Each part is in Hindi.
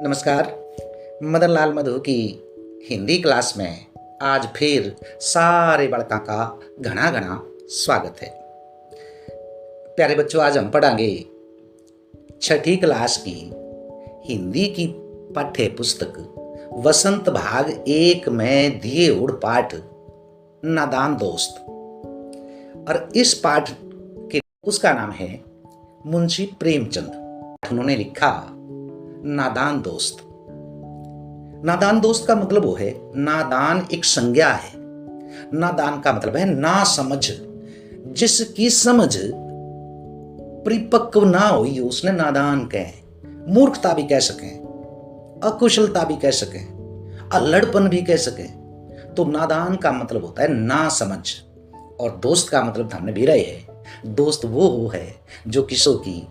नमस्कार। मदन लाल मधु की हिंदी क्लास में आज फिर सारे बालकों का घना घना स्वागत है। प्यारे बच्चों, आज हम पढ़ांगे छठी क्लास की हिंदी की पाठ्य पुस्तक वसंत भाग 1 में दिए उड़ पाठ नादान दोस्त। और इस पाठ के उसका नाम है मुंशी प्रेमचंद। उन्होंने लिखा नादान दोस्त। नादान दोस्त का मतलब वो है, नादान एक संज्ञा है। नादान का मतलब है ना समझ, जिसकी समझ परिपक्व ना हुई उसने नादान कहे। मूर्खता भी कह सकें, अकुशलता भी कह सकें, अल्लड़पन भी कह सकें। तो नादान का मतलब होता है ना समझ। और दोस्त का मतलब हमने भी रहे है, दोस्त वो है जो किसी की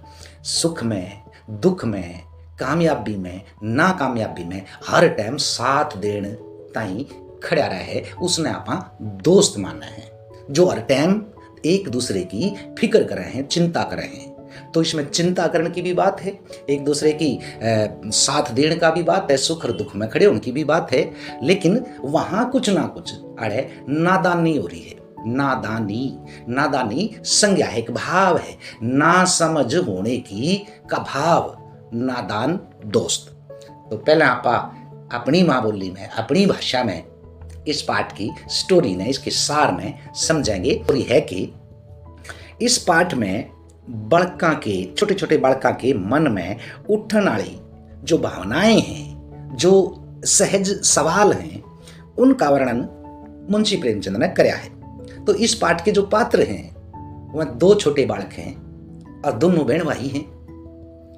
सुख में, दुख में, कामयाबी में, नाकामयाबी में हर टाइम साथ देने ताई खड़ा रहा है, उसने आप दोस्त माना है। जो हर टाइम एक दूसरे की फिक्र कर रहे हैं, चिंता कर रहे हैं। तो इसमें चिंता करने की भी बात है, एक दूसरे की साथ देने का भी बात है, सुख और दुख में खड़े होने की भी बात है। लेकिन वहां कुछ ना कुछ अरे नादानी हो रही है। नादानी संज्ञा है, एक भाव है, ना समझ होने की का भाव, नादान दोस्त। तो पहले आप अपनी माँ बोली में, अपनी भाषा में इस पाठ की स्टोरी ने, इसके सार में समझेंगे। और यह है कि इस पाठ में बालका के, छोटे छोटे बालका के मन में उठन वाली जो भावनाएं हैं, जो सहज सवाल हैं, उनका वर्णन मुंशी प्रेमचंद ने कराया है। तो इस पाठ के जो पात्र हैं वह 2 छोटे बालक हैं और दोनों बहन भाई हैं।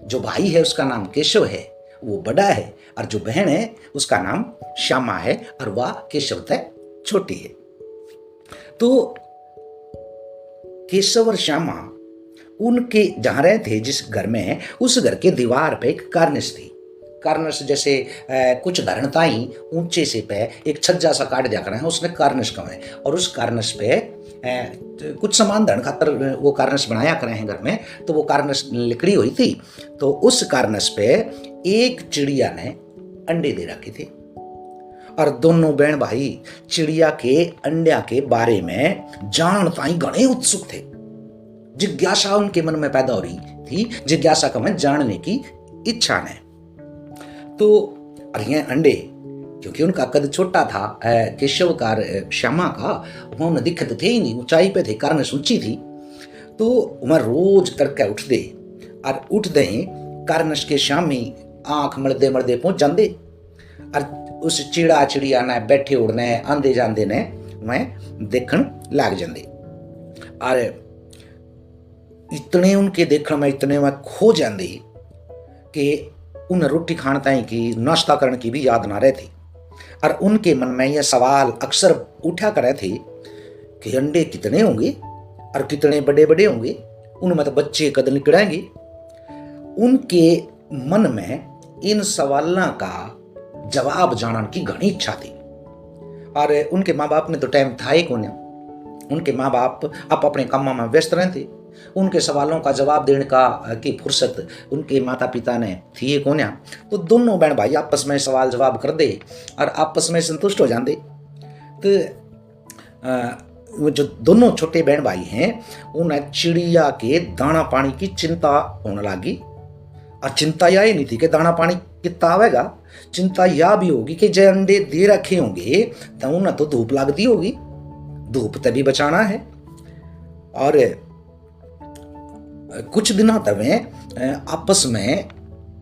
जो भाई है उसका नाम केशव है, वो बड़ा है, और जो बहन है उसका नाम श्यामा है और वह केशव से छोटी है। तो केशव और श्यामा उनके जहां रहे थे, जिस घर में, उस घर के दीवार पे एक कार्निश थी। कार्निश जैसे कुछ धरणताई ऊंचे से पे एक छज्जा सा काट दिया करें, उसने कार्निश कहा है। और उस कार्निश पे कुछ सामान धरण खातर वो कार्निश बनाया करें हैं घर में। तो वो कार्निश लकड़ी हुई थी। तो उस कार्निश पे एक चिड़िया ने अंडे दे रखे थे और दोनों बहन भाई चिड़िया के अंडा के बारे में जानताई घने उत्सुक थे। जिज्ञासा उनके मन में पैदा हो रही थी, जिज्ञासा का मन जानने की इच्छा ने। तो ये अंडे, क्योंकि उनका कद छोटा था, केशव का, श्यामा का, वह उन्हें दिक्कत थे ही नहीं, ऊंचाई पे थे, कारण ऊंची थी। तो वह रोज करके उठ दे और उठ दे कारणस के शामी आंख मलदे मलदे पहुंच जाते और उस चिड़िया ने बैठे उड़ने आंदे जाते ने वह देखन लग जाते। और इतने उनके देखने में इतने वह खो जाते कि उन्हें रोटी खाने ताई की, नाश्ता करने की भी याद ना रहती। और उनके मन में यह सवाल अक्सर उठा करे थे कि अंडे कितने होंगे और कितने बड़े बड़े होंगे, उनमें तो बच्चे कद निकलेंगे। उनके मन में इन सवालों का जवाब जानने की घनी इच्छा थी। और उनके माँ बाप ने तो टाइम था ही कौन। उनके माँ बाप आप अपने कामों में व्यस्त रहते, उनके सवालों का जवाब देने का की फुर्सत उनके माता पिता ने थी कौन। तो दोनों बहन भाई आपस में सवाल जवाब कर दे और आपस में संतुष्ट हो जाते। तो जो दोनों छोटे बहन भाई हैं उन्हें चिड़िया के दाना पानी की चिंता होने लगी। और चिंता यह नहीं थी कि दाना पानी कितना आवेगा, चिंता यह भी होगी कि जो अंडे दे रखे होंगे तो उन्हें तो धूप लगती होगी, धूप तभी बचाना है। और कुछ दिनों तक आपस में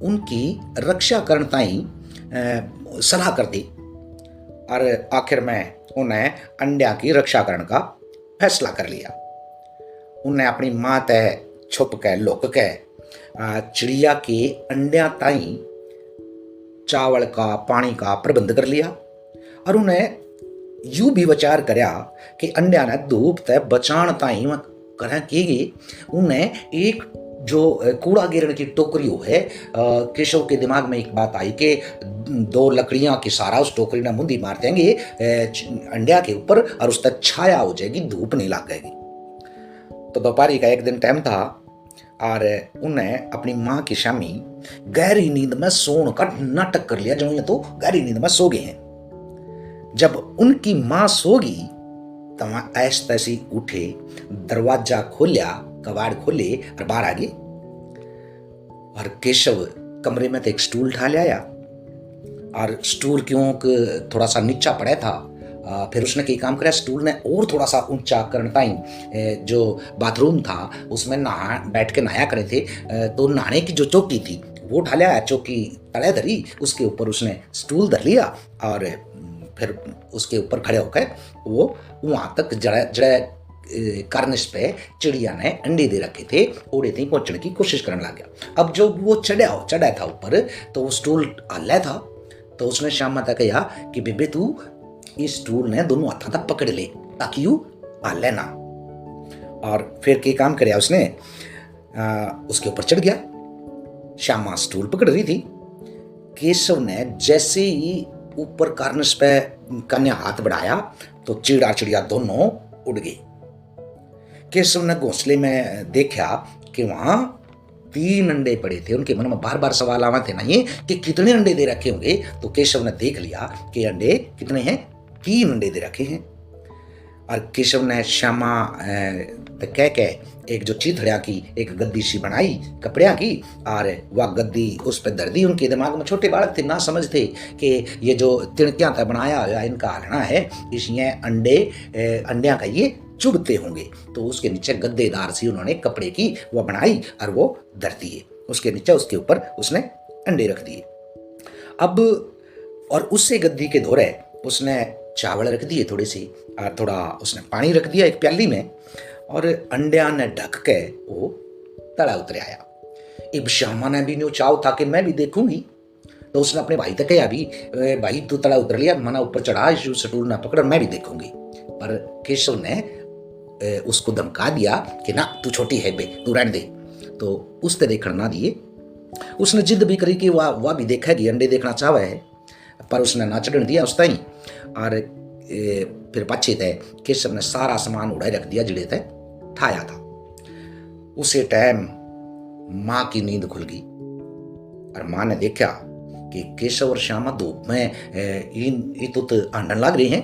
उनकी रक्षा करने ताई सलाह कर दी। और आखिर में उन्हें अंडा की रक्षा करने का फैसला कर लिया। उन्हें अपनी माँ तय छुप के, लुक के चिड़िया के अंडा ताई चावल का, पानी का प्रबंध कर लिया। और उन्हें यूं भी विचार कराया कि अंडा ने धूप तय बचाने ताई करें कि उन्हें एक जो कूड़ा गिरने की टोकरी हो है, केशव के दिमाग में एक बात आई कि 2 लकड़ियां के सारा उस टोकरी ने मुंदी मार देंगे अंडा के ऊपर और उस तक छाया हो जाएगी, धूप नहीं लगेगी। तो दोपहर का एक दिन टाइम था। और उन्हें अपनी माँ की शामी गहरी नींद में सोने का नाटक कर लिया, जो ये तो गहरी नींद में सो गए हैं। जब उनकी माँ सोगी तब ऐस तैसी उठे, दरवाजा खोलिया, कबाड़ खोले और बाहर आ गए। और केशव कमरे में तो एक स्टूल उठा ले आया, और स्टूल क्यों थोड़ा सा नीचा पड़ा था। फिर उसने कई काम करा, स्टूल ने और थोड़ा सा ऊंचा करने ताई जो बाथरूम था उसमें नहा बैठ के नहाया करे थे, तो नहाने की जो चौकी थी वो उठा लिया, चौकी तले धरी, उसके ऊपर उसने स्टूल धर लिया और फिर उसके ऊपर खड़े होकर वो वहाँ तक जड़े कार्निश पे चिड़िया ने अंडे दे रखे थे, उड़े थे, पहुंचने की कोशिश करने लग गया। अब जो वो चढ़ा था ऊपर, तो वो स्टूल हल्ला था, तो उसने श्याम माता कहा कि बेबे तू इस स्टूल ने दोनों हाथों तक पकड़ ले ताकि यू हल्ले ना। और फिर के काम करे उसने उसके ऊपर चढ़ गया। श्यामा स्टूल पकड़ रही थी। केशव ने जैसे ही ऊपर कार्निश पे कन्या हाथ बढ़ाया तो चिड़ा चिड़िया दोनों उड़ गई। केशव ने घोंसले में देखा कि वहां 3 अंडे पड़े थे। उनके मन में बार बार सवाल आवा थे ना ये कि कितने अंडे दे रखे होंगे, तो केशव ने देख लिया कि अंडे कितने हैं, 3 अंडे दे रखे हैं। और केशव ने श्यामा कह के एक जो चीथड़िया की एक गद्दी सी बनाई कपड़िया की, और वह गद्दी उस पर धर दी। उनके दिमाग में छोटे बालक थे, ना समझ थे कि ये जो तिणकियां था बनाया हुआ इनका हलना है, इसलिए अंडिया का ये चुभते होंगे। तो उसके नीचे गद्देदार सी उन्होंने कपड़े की वो बनाई और वो धर दिए उसके नीचे, उसके ऊपर उसने अंडे रख दिए। अब और उससे गद्दी के धोरे उसने चावल रख दिए थोड़ी सी, और थोड़ा उसने पानी रख दिया एक प्याली में, और अंडिया ने ढक के वो तला उतर आया। इब श्यामा ने भी न्यू चाव था कि मैं भी देखूंगी, तो उसने अपने भाई तक कहा, भी भाई तू तला उतर लिया, मना ऊपर चढ़ा, स्टूल ना पकड़, मैं भी देखूंगी। पर केशव ने उसको धमका दिया कि ना तू छोटी है बे, तू रहने दे। तो उसने देखना ना दिए। उसने जिद भी करी कि वह भी देखेगी, अंडे देखना चाहे है, पर उसने ना चढ़ने दिया उस ताई। और फिर पाछे थे केशव ने सारा सामान उड़ाई रख दिया जिड़े थे ठाया था। उसे टाइम माँ की नींद खुल गई, और माँ ने देखा कि केशव और श्यामा धूप में इन तो आंडन लग रहे हैं।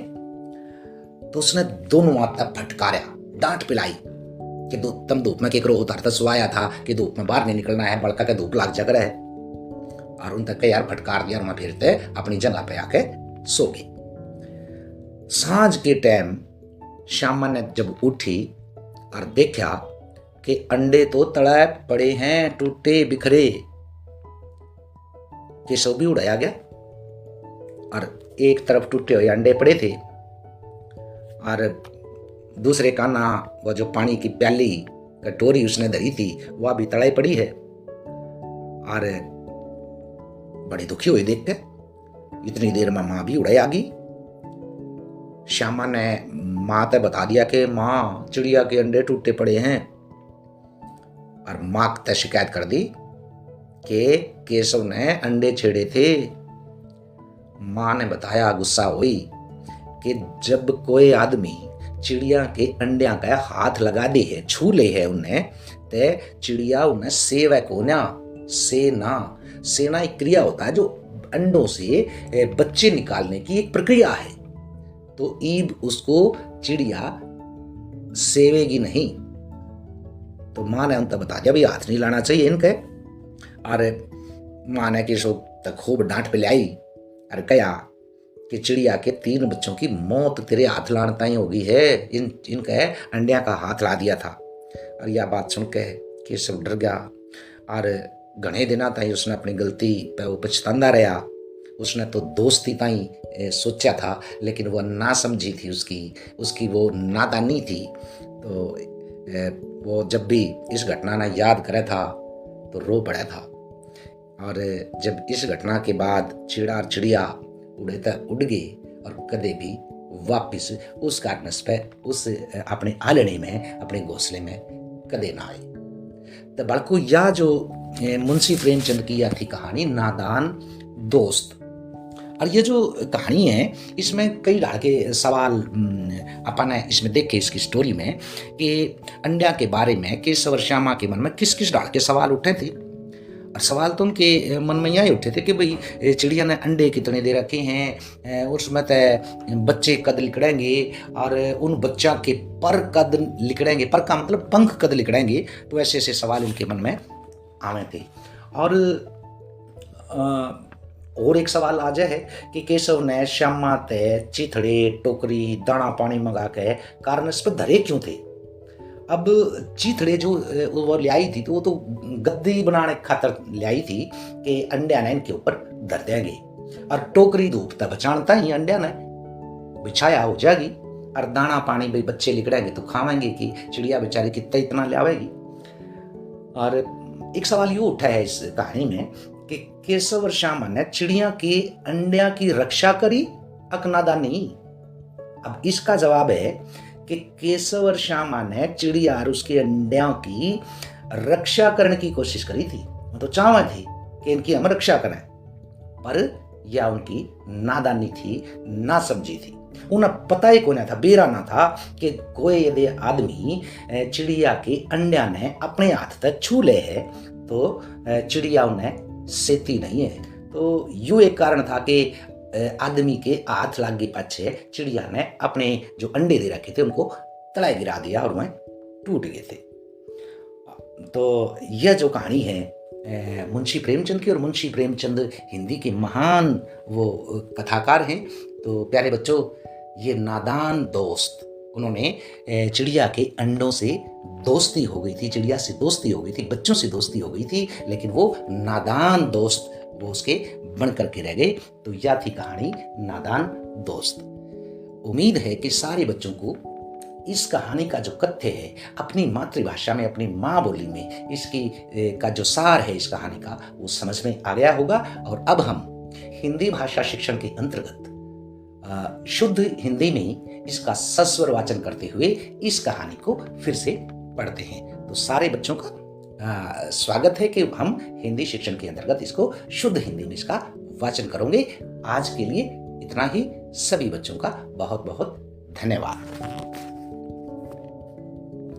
तो उसने दोनों हाथ फटकारा, डांट पिलाई कि तुम धूप में केकरो उतारता सुवाया था कि धूप में बाहर नहीं निकलना है, बड़का के धूप लाग जगह है। और उन तक यार फटकार दिया, मैं फिरते अपनी जगह पे आके सो गई। सांझ के टाइम श्यामा ने जब उठी और देखा कि अंडे तो तड़े पड़े हैं, टूटे बिखरे। केशव भी उड़ाया गया, और एक तरफ टूटे हुए अंडे पड़े थे, और दूसरे काना वह जो पानी की प्याली कटोरी उसने धरी थी वह भी तड़ाई पड़ी है। और बड़ी दुखी हुई देख के। इतनी देर में माँ भी उड़ाई आ गई। श्यामा ने माँ से बता दिया कि माँ चिड़िया के अंडे टूटे पड़े हैं, और माँ तय शिकायत कर दी कि केशव ने अंडे छेड़े थे। माँ ने बताया गुस्सा हुई कि जब कोई आदमी चिड़िया के अंडिया का हाथ लगा दे है, छू ले है उन्हें, ते चिड़िया उन्हें सेवा को ना सेना एक क्रिया होता है जो अंडों से बच्चे निकालने की एक प्रक्रिया है। तो ईब उसको चिड़िया सेवेगी नहीं। तो माँ ने उनका बता दिया भाई हाथ नहीं लाना चाहिए इनके। और माँ ने केशव तक खूब डांट पे लाई और कहा कि चिड़िया के 3 बच्चों की मौत तेरे हाथ लाने ताई हो गई है, इनके अंडिया का हाथ ला दिया था। और यह बात सुन के केशव डर गया, और घने दिना ताई उसने अपनी गलती पे वो पछतांदा रहा। उसने तो दोस्ती ताई सोचा था, लेकिन वह ना समझी थी, उसकी वो नादानी थी। तो वो जब भी इस घटना ने याद करे था तो रो पड़ा था। और जब इस घटना के बाद चिड़िया उड़े तक उड़ गए और कदे भी वापिस उस कार्नस पे उस अपने आलने में अपने घोंसले में कदे ना आए। तो बल्कि यह जो मुंशी प्रेमचंद की यह थी कहानी नादान दोस्त। और ये जो कहानी है इसमें कई ढंग के सवाल अपन इसमें देखे इसकी स्टोरी में कि अंडा के बारे में केशव और श्यामा के मन में किस किस ढंग के सवाल उठे थे। और सवाल तो उनके मन में यही उठे थे कि भाई चिड़िया ने अंडे कितने दे रखे हैं, उसमें तो बच्चे कद लिकड़ेंगे और उन बच्चा के पर कद लिकड़ेंगे, पर का मतलब पंख कद लिकड़ेंगे। तो ऐसे ऐसे सवाल उनके मन में आवे थे। और एक सवाल आ जाए है कि केशव ने श्यामा ते चिथड़े टोकरी दाना पानी मंगा के कारण इस पर धरे क्यों थे। अब चिथड़े जो वो ले आई थी तो वो तो गद्दी बनाने खातर ले आई थी कि अंडा ने इनके ऊपर धर देंगे, और टोकरी धूप तक बचानता ही अंडा ने बिछाया हो जाएगी, और दाना पानी भाई बच्चे लिकड़ेंगे तो खावेंगे कि चिड़िया बेचारी कितना इतना ले आवेगी। और एक सवाल ये उठा है इस कहानी में कि केशव और श्यामा ने चिड़िया के अंडा की रक्षा करी अकनादा नहीं। अब इसका जवाब है कि केशव और श्यामा ने चिड़िया और उसके अंडों की रक्षा करने की कोशिश करी थी। वो तो चाहवा थी कि इनकी हम रक्षा करें, पर यह उनकी नादानी थी, ना समझी थी। उन्हें पता ही को ना था, बेरा ना था कि कोई यदि आदमी चिड़िया के अंडा ने अपने हाथ तक छू ले है तो चिड़िया उन्हें सेती नहीं है। तो यूं एक कारण था कि आदमी के हाथ लागे पाछे चिड़िया ने अपने जो अंडे दे रखे थे उनको तलाए गिरा दिया और वह टूट गए थे। तो यह जो कहानी है मुंशी प्रेमचंद की, और मुंशी प्रेमचंद हिंदी के महान वो कथाकार हैं। तो प्यारे बच्चों, ये नादान दोस्त, उन्होंने चिड़िया के अंडों से दोस्ती हो गई थी, चिड़िया से दोस्ती हो गई थी, बच्चों से दोस्ती हो गई थी, लेकिन वो नादान दोस्त वो उसके बन करके रह गए। तो यह थी कहानी नादान दोस्त। उम्मीद है कि सारे बच्चों को इस कहानी का जो कथ्य है अपनी मातृभाषा में, अपनी माँ बोली में, इसकी का जो सार है इस कहानी का वो समझ में आ गया होगा। और अब हम हिंदी भाषा शिक्षण के अंतर्गत शुद्ध हिंदी में इसका सस्वर वाचन करते हुए इस कहानी को फिर से पढ़ते हैं। तो सारे बच्चों का स्वागत है कि हम हिंदी शिक्षण के अंतर्गत इसको शुद्ध हिंदी में इसका वाचन करेंगे। आज के लिए इतना ही। सभी बच्चों का बहुत बहुत धन्यवाद।